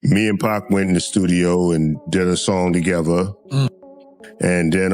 Me and Pac went in the studio and did a song together. And then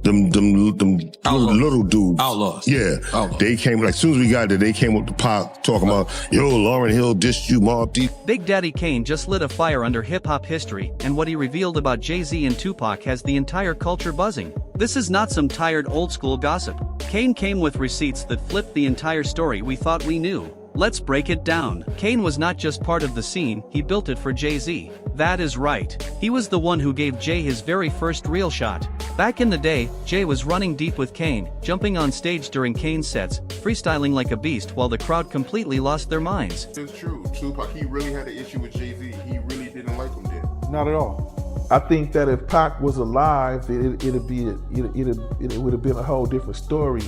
them little dudes. Outlaws. Yeah. Outlaws. They came, like, as soon as we got there, they came up to Pac talking about, yo, Lauryn Hill dissed you, Mobb Deep. Big Daddy Kane just lit a fire under hip-hop history, and what he revealed about Jay-Z and Tupac has the entire culture buzzing. This is not some tired old-school gossip. Kane came with receipts that flipped the entire story we thought we knew. Let's break it down. Kane was not just part of the scene, he built it for Jay-Z. That is right. He was the one who gave Jay his very first real shot. Back in the day, Jay was running deep with Kane, jumping on stage during Kane's sets, freestyling like a beast while the crowd completely lost their minds. It's true. Tupac, he really had an issue with Jay-Z. He really didn't like him then. Not at all. I think that if Pac was alive, it would have been a whole different story.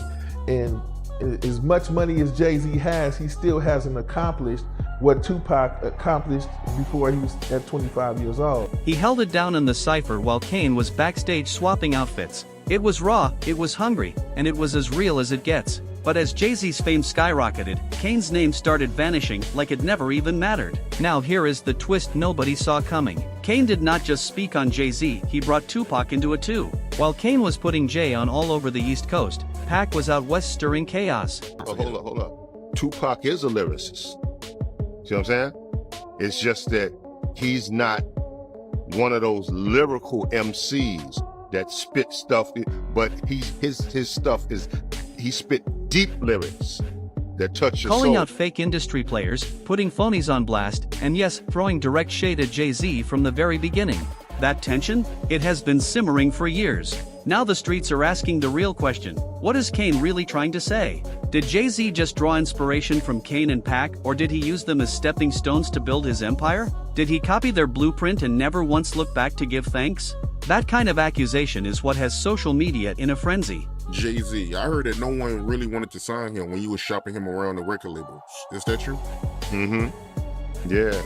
And as much money as Jay-Z has, he still hasn't accomplished what Tupac accomplished before he was at 25 years old. He held it down in the cypher while Kane was backstage swapping outfits. It was raw, it was hungry, and it was as real as it gets. But as Jay-Z's fame skyrocketed, Kane's name started vanishing like it never even mattered. Now here is the twist nobody saw coming. Kane did not just speak on Jay-Z, he brought Tupac into it too. While Kane was putting Jay on all over the East Coast, Pac was out west stirring chaos. Oh, hold up. Tupac is a lyricist. See what I'm saying? It's just that he's not one of those lyrical MCs that spit stuff, but his stuff is, he spit deep lyrics that touch your Calling soul. out fake industry players, putting phonies on blast, and yes, throwing direct shade at Jay-Z from the very beginning. That tension? It has been simmering for years. Now the streets are asking the real question. What is Kane really trying to say? Did Jay-Z just draw inspiration from Kane and Pac, or did he use them as stepping stones to build his empire? Did he copy their blueprint and never once look back to give thanks? That kind of accusation is what has social media in a frenzy. Jay-Z, I heard that no one really wanted to sign him when you was shopping him around the record labels. Is that true? Yeah.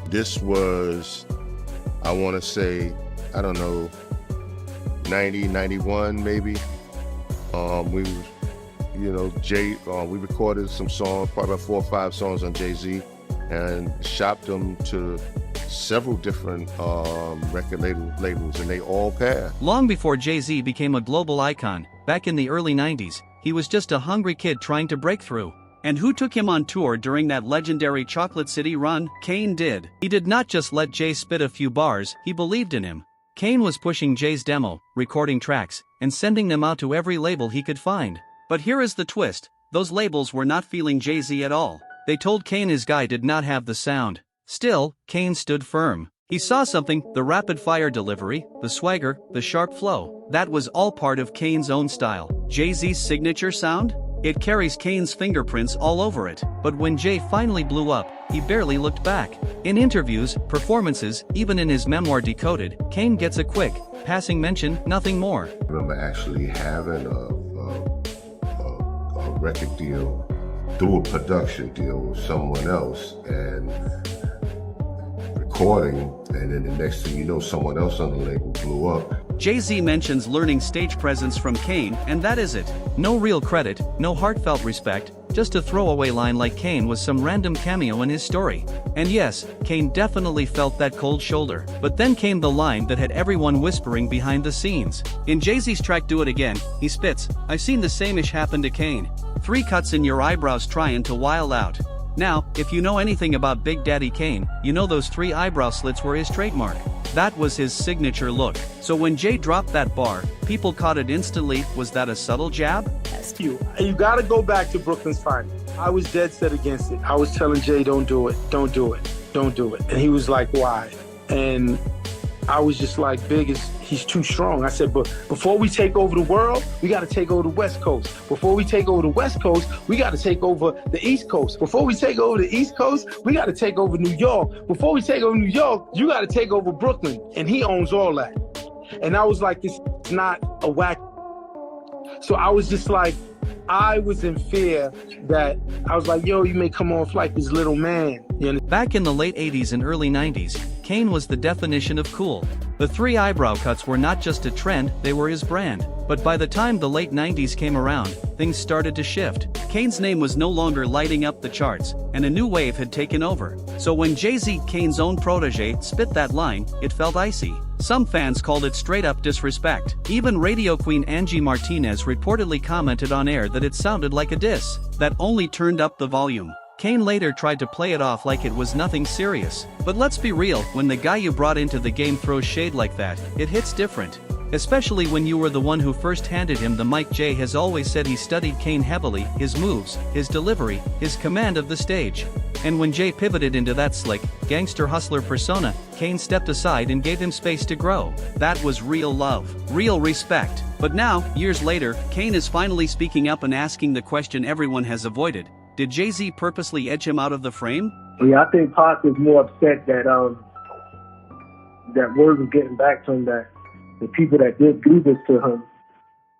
This was, I want to say, I don't know, 90, 91 maybe. We, we recorded some songs, probably about 4 or 5 songs on Jay-Z, and shopped them to several different record labels, and they all passed. Long before Jay-Z became a global icon, back in the early 90s, he was just a hungry kid trying to break through. And who took him on tour during that legendary Chocolate City run? Kane did. He did not just let Jay spit a few bars, he believed in him. Kane was pushing Jay's demo, recording tracks, and sending them out to every label he could find. But here is the twist, those labels were not feeling Jay-Z at all. They told Kane his guy did not have the sound. Still, Kane stood firm. He saw something, the rapid-fire delivery, the swagger, the sharp flow. That was all part of Kane's own style. Jay-Z's signature sound? It carries Kane's fingerprints all over it. But when Jay finally blew up, he barely looked back. In interviews, performances, even in his memoir Decoded, Kane gets a quick, passing mention, nothing more. I remember actually having a record deal through a production deal with someone else and recording, and then the next thing you know, someone else on the label blew up. Jay-Z mentions learning stage presence from Kane, and that is it. No real credit, no heartfelt respect, just a throwaway line like Kane was some random cameo in his story. And yes, Kane definitely felt that cold shoulder. But then came the line that had everyone whispering behind the scenes. In Jay-Z's track Do It Again, he spits, "I've seen the same-ish happen to Kane. 3 cuts in your eyebrows trying to wild out." Now, if you know anything about Big Daddy Kane, you know those 3 eyebrow slits were his trademark. That was his signature look. So when Jay dropped that bar, people caught it instantly. Was that a subtle jab? You gotta go back to Brooklyn's Finest. I was dead set against it. I was telling Jay, don't do it, don't do it, don't do it. And he was like, why? And I was just like, he's too strong. I said, but before we take over the world, we got to take over the West Coast. Before we take over the West Coast, we got to take over the East Coast. Before we take over the East Coast, we got to take over New York. Before we take over New York, you got to take over Brooklyn. And he owns all that. And I was like, this is not a whack. So I was just like, I was in fear that I was like, yo, you may come off like this little man. Back in the late 80s and early 90s, Kane was the definition of cool. The 3 eyebrow cuts were not just a trend, they were his brand. But by the time the late 90s came around, things started to shift. Kane's name was no longer lighting up the charts, and a new wave had taken over. So when Jay-Z, Kane's own protege, spit that line, it felt icy. Some fans called it straight-up disrespect. Even radio queen Angie Martinez reportedly commented on air that it sounded like a diss that only turned up the volume. Kane later tried to play it off like it was nothing serious. But let's be real, when the guy you brought into the game throws shade like that, it hits different. Especially when you were the one who first handed him the mic. Jay has always said he studied Kane heavily, his moves, his delivery, his command of the stage. And when Jay pivoted into that slick, gangster hustler persona, Kane stepped aside and gave him space to grow. That was real love, real respect. But now, years later, Kane is finally speaking up and asking the question everyone has avoided. Did Jay-Z purposely edge him out of the frame? Yeah, I think Pac was more upset that that word was getting back to him, that the people that did do this to him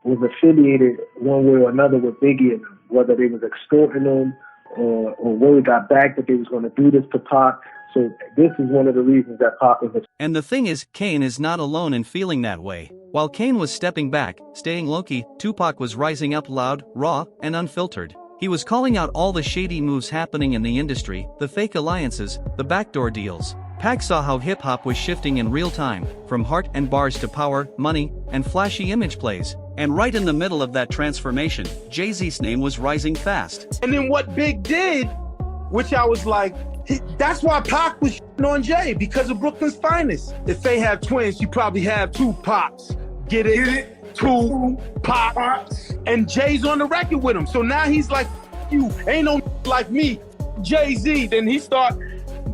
was affiliated one way or another with Biggie and whether they was extorting him or word got back that they was going to do this to Pac. So this is one of the reasons that Pac was. And the thing is, Kane is not alone in feeling that way. While Kane was stepping back, staying low-key, Tupac was rising up loud, raw, and unfiltered. He was calling out all the shady moves happening in the industry, the fake alliances, the backdoor deals. Pac saw how hip-hop was shifting in real time, from heart and bars to power, money, and flashy image plays. And right in the middle of that transformation, Jay-Z's name was rising fast. And then what Big did, which I was like, that's why Pac was on Jay, because of Brooklyn's finest. If they have twins, you probably have 2 Pops. Get it? 2 Pops. And Jay's on the record with him. So now he's like, you ain't no like me, Jay-Z. Then he start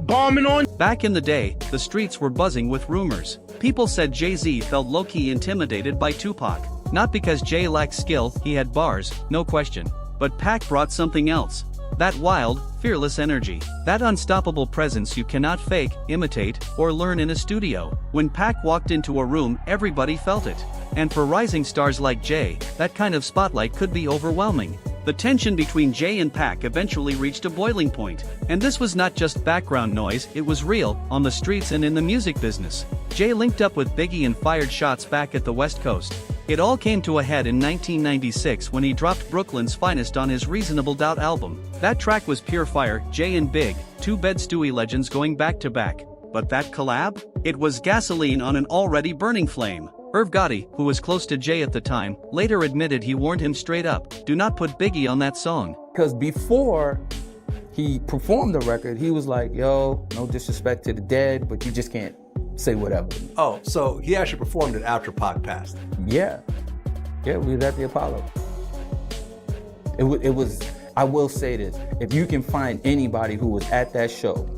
bombing on. Back in the day, the streets were buzzing with rumors. People said Jay-Z felt low-key intimidated by Tupac. Not because Jay lacked skill, he had bars, no question. But Pac brought something else. That wild, fearless energy. That unstoppable presence you cannot fake, imitate, or learn in a studio. When Pac walked into a room, everybody felt it. And for rising stars like Jay, that kind of spotlight could be overwhelming. The tension between Jay and Pac eventually reached a boiling point. And this was not just background noise, it was real, on the streets and in the music business. Jay linked up with Biggie and fired shots back at the West Coast. It all came to a head in 1996 when he dropped Brooklyn's Finest on his Reasonable Doubt album. That track was pure fire, Jay and Big, 2 Bed Stewie legends going back to back. But that collab? It was gasoline on an already burning flame. Irv Gotti, who was close to Jay at the time, later admitted he warned him straight up, do not put Biggie on that song. Because before he performed the record, he was like, yo, no disrespect to the dead, but you just can't say whatever. Oh, so he actually performed it after Pac passed? Yeah, we was at the Apollo. It was, I will say this, if you can find anybody who was at that show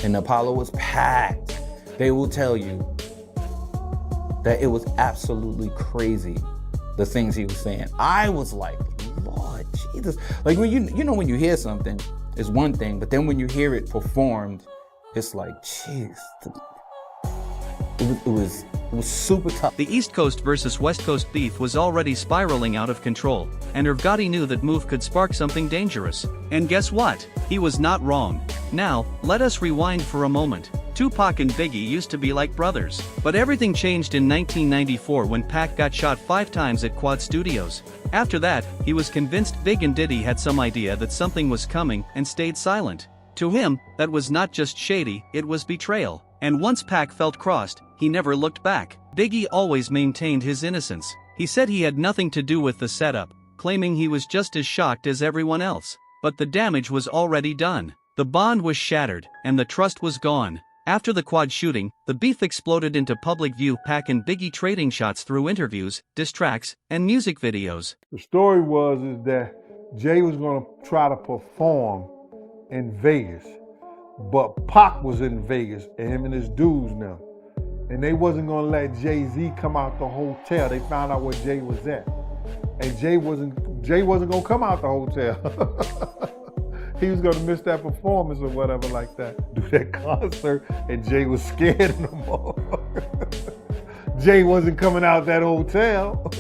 and the Apollo was packed, they will tell you that it was absolutely crazy, the things he was saying. I was like, Lord Jesus. Like when you know when you hear something, it's one thing, but then when you hear it performed, it's like, jeez. It was super tough. The East Coast versus West Coast beef was already spiraling out of control, and Irv Gotti knew that move could spark something dangerous. And guess what? He was not wrong. Now, let us rewind for a moment. Tupac and Biggie used to be like brothers. But everything changed in 1994 when Pac got shot 5 times at Quad Studios. After that, he was convinced Big and Diddy had some idea that something was coming and stayed silent. To him, that was not just shady, it was betrayal. And once Pac felt crossed, he never looked back. Biggie always maintained his innocence. He said he had nothing to do with the setup, claiming he was just as shocked as everyone else. But the damage was already done. The bond was shattered, and the trust was gone. After the Quad shooting, the beef exploded into public view. Pac and Biggie trading shots through interviews, diss tracks, and music videos. The story was that Jay was going to try to perform in Vegas, but Pac was in Vegas, and him and his dudes now. And they wasn't going to let Jay-Z come out the hotel. They found out where Jay was at. And Jay wasn't going to come out the hotel. He was going to miss that performance or whatever like that. Do that concert, and Jay was scared no more. Jay wasn't coming out that hotel.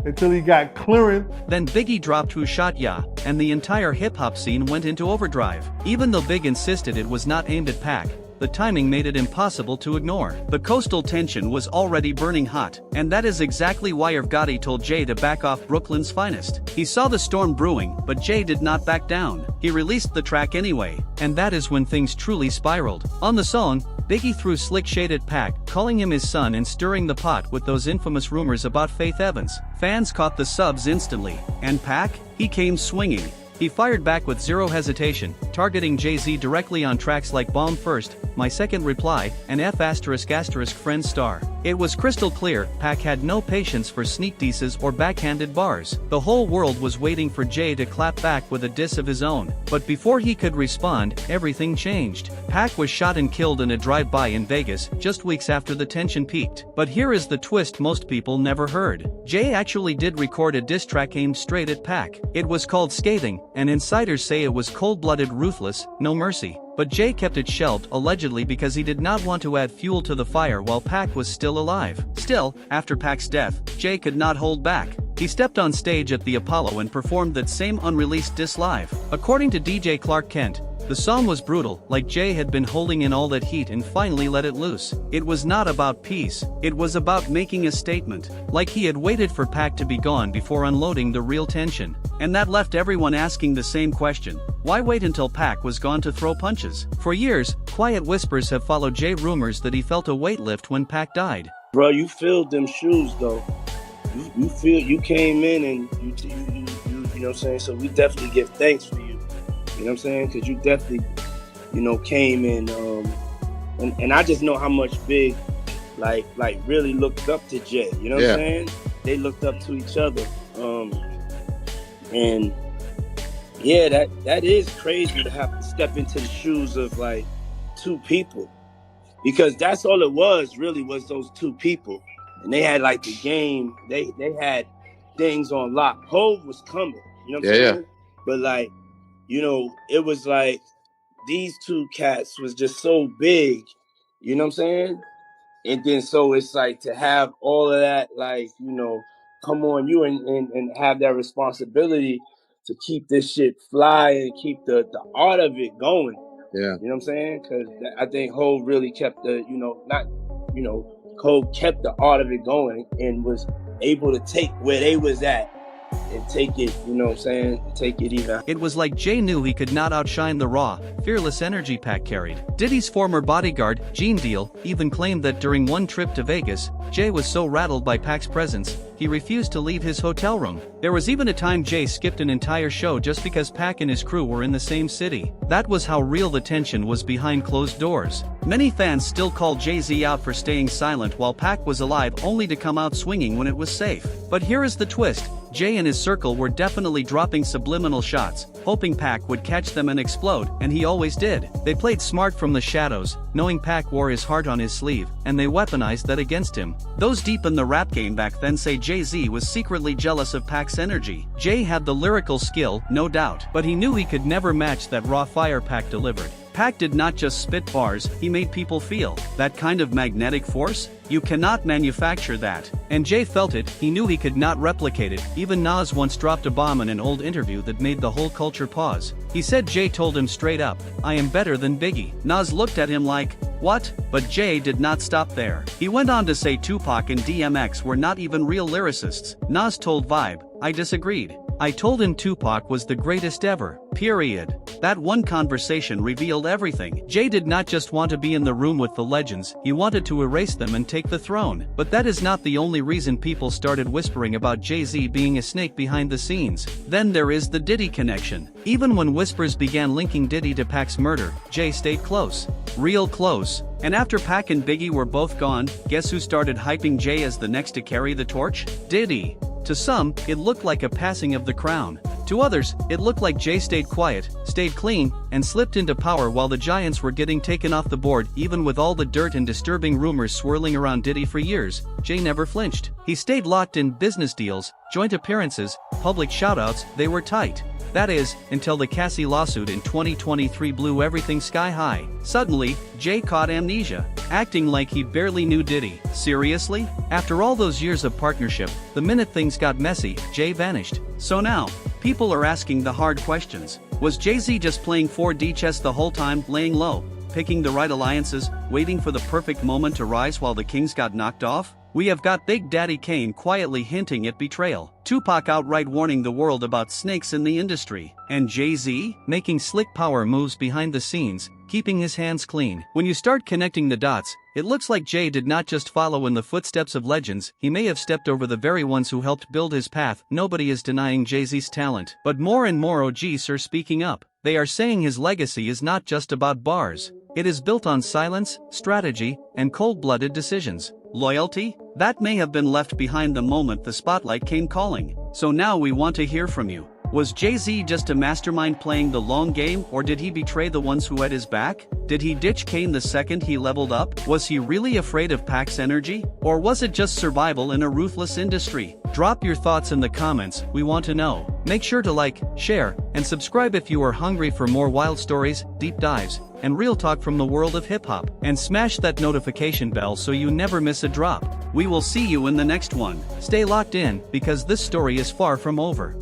until he got clearance. Then Biggie dropped Who Shot Ya, and the entire hip-hop scene went into overdrive. Even though Big insisted it was not aimed at Pac, the timing made it impossible to ignore. The coastal tension was already burning hot, and that is exactly why Irv Gotti told Jay to back off Brooklyn's finest. He saw the storm brewing, but Jay did not back down. He released the track anyway, and that is when things truly spiraled. On the song, Biggie threw slick shade at Pac, calling him his son and stirring the pot with those infamous rumors about Faith Evans. Fans caught the subs instantly, and Pac, he came swinging. He fired back with zero hesitation, targeting Jay-Z directly on tracks like Bomb First, My Second Reply, and F*** Friend Star. It was crystal clear, Pac had no patience for sneak disses or backhanded bars. The whole world was waiting for Jay to clap back with a diss of his own. But before he could respond, everything changed. Pac was shot and killed in a drive-by in Vegas, just weeks after the tension peaked. But here is the twist most people never heard. Jay actually did record a diss track aimed straight at Pac. It was called Scathing, and insiders say it was cold-blooded, ruthless, no mercy. But Jay kept it shelved, allegedly because he did not want to add fuel to the fire while Pac was still alive. Still, after Pac's death, Jay could not hold back. He stepped on stage at the Apollo and performed that same unreleased diss live. According to DJ Clark Kent, the song was brutal, like Jay had been holding in all that heat and finally let it loose. It was not about peace, it was about making a statement. Like he had waited for Pac to be gone before unloading the real tension. And that left everyone asking the same question. Why wait until Pac was gone to throw punches? For years, quiet whispers have followed Jay rumors that he felt a weight lift when Pac died. Bro, you filled them shoes though. You feel you came in and you know what I'm saying? So we definitely give thanks for you. You know what I'm saying? Because you definitely, came in, and I just know how much Big, like really looked up to Jay. You know what I'm saying? They looked up to each other, and yeah, that is crazy to have to step into the shoes of like two people, because that's all it was really, was those two people, and they had like the game. They had things on lock. Hov was coming. You know what I'm saying? But like, it was like these two cats was just so big, you know what I'm saying? And then so it's like to have all of that, like, come on you and have that responsibility to keep this shit fly and keep the art of it going. Yeah. You know what I'm saying? Because I think Hov really kept the, Hov kept the art of it going and was able to take where they was at and take it, take it even. It was like Jay knew he could not outshine the raw, fearless energy Pac carried. Diddy's former bodyguard, Gene Deal, even claimed that during one trip to Vegas, Jay was so rattled by Pac's presence, he refused to leave his hotel room. There was even a time Jay skipped an entire show just because Pac and his crew were in the same city. That was how real the tension was behind closed doors. Many fans still called Jay-Z out for staying silent while Pac was alive, only to come out swinging when it was safe. But here is the twist. Jay and his circle were definitely dropping subliminal shots, hoping Pac would catch them and explode, and he always did. They played smart from the shadows, knowing Pac wore his heart on his sleeve, and they weaponized that against him. Those deep in the rap game back then say Jay-Z was secretly jealous of Pac's energy. Jay had the lyrical skill, no doubt, but he knew he could never match that raw fire Pac delivered. Pac did not just spit bars, he made people feel. That kind of magnetic force? You cannot manufacture that. And Jay felt it, he knew he could not replicate it. Even Nas once dropped a bomb in an old interview that made the whole culture pause. He said Jay told him straight up, "I am better than Biggie." Nas looked at him like, what? But Jay did not stop there. He went on to say Tupac and DMX were not even real lyricists. Nas told Vibe, "I disagreed. I told him Tupac was the greatest ever, period." That one conversation revealed everything. Jay did not just want to be in the room with the legends, he wanted to erase them and take the throne. But that is not the only reason people started whispering about Jay-Z being a snake behind the scenes. Then there is the Diddy connection. Even when whispers began linking Diddy to Pac's murder, Jay stayed close. Real close. And after Pac and Biggie were both gone, guess who started hyping Jay as the next to carry the torch? Diddy. To some, it looked like a passing of the crown. To others, it looked like Jay stayed quiet, stayed clean, and slipped into power while the giants were getting taken off the board. Even with all the dirt and disturbing rumors swirling around Diddy for years, Jay never flinched. He stayed locked in business deals, joint appearances, public shoutouts, they were tight. That is, until the Cassie lawsuit in 2023 blew everything sky high. Suddenly, Jay caught amnesia, acting like he barely knew Diddy. Seriously? After all those years of partnership, the minute things got messy, Jay vanished. So now, people are asking the hard questions. Was Jay-Z just playing 4D chess the whole time, laying low, picking the right alliances, waiting for the perfect moment to rise while the Kings got knocked off? We have got Big Daddy Kane quietly hinting at betrayal, Tupac outright warning the world about snakes in the industry, and Jay-Z making slick power moves behind the scenes, keeping his hands clean. When you start connecting the dots, it looks like Jay did not just follow in the footsteps of legends, he may have stepped over the very ones who helped build his path. Nobody is denying Jay-Z's talent, but more and more OGs are speaking up. They are saying his legacy is not just about bars. It is built on silence, strategy, and cold-blooded decisions. Loyalty? That may have been left behind the moment the spotlight came calling. So now we want to hear from you. Was Jay-Z just a mastermind playing the long game, or did he betray the ones who had his back? Did he ditch Kane the second he leveled up? Was he really afraid of Pac's energy? Or was it just survival in a ruthless industry? Drop your thoughts in the comments, we want to know. Make sure to like, share, and subscribe if you are hungry for more wild stories, deep dives, and real talk from the world of hip-hop. And smash that notification bell so you never miss a drop. We will see you in the next one. Stay locked in, because this story is far from over.